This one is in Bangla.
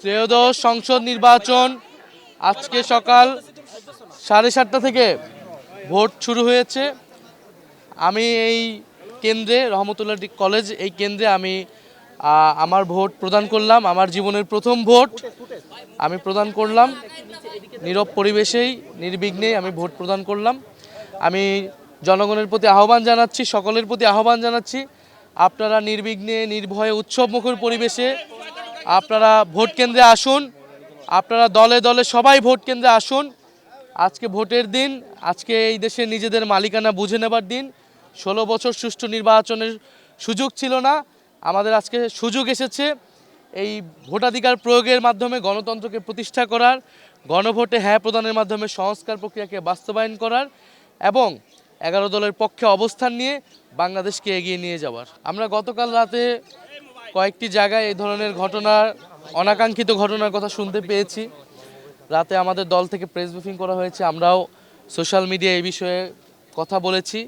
ত্রয়োদশ সংসদ নির্বাচন আজকে সকাল 7:30 থেকে ভোট শুরু হয়েছে। আমি এই কেন্দ্রে রহমতুল্লাহ কলেজ এই কেন্দ্রে আমি আমার ভোট প্রদান করলাম। আমার জীবনের প্রথম ভোট আমি প্রদান করলাম। নীরব পরিবেশেই নির্বিঘ্নেই আমি ভোট প্রদান করলাম। আমি জনগণের প্রতি আহ্বান জানাচ্ছি, সকলের প্রতি আহ্বান জানাচ্ছি, আপনারা নির্বিঘ্নে নির্ভয়ে উৎসবমুখর পরিবেশে আপনারা ভোট কেন্দ্রে আসুন। আপনারা দলে দলে সবাই ভোট কেন্দ্রে আসুন। আজকে ভোটের দিন, আজকে এই দেশে নিজেদের মালিকানা বুঝে নেবার দিন। 16 বছর সুষ্ঠু নির্বাচনের সুযোগ ছিল না, আমাদের আজকে সুযোগ এসেছে এই ভোটাধিকার প্রয়োগের মাধ্যমে গণতন্ত্রকে প্রতিষ্ঠা করার, গণভোটে হ্যাঁ প্রদানের মাধ্যমে সংস্কার প্রক্রিয়াকে বাস্তবায়ন করার এবং 11 দলের পক্ষে অবস্থান নিয়ে বাংলাদেশকে এগিয়ে নিয়ে যাওয়ার। আমরা গতকাল রাতে কয়েকটি জায়গায় এই ধরনের ঘটনার, অনাকাঙ্ক্ষিত ঘটনার কথা শুনতে পেয়েছি। রাতে আমাদের দল থেকে প্রেস ব্রিফিং করা হয়েছে, আমরাও সোশ্যাল মিডিয়ায় এই বিষয়ে কথা বলেছি।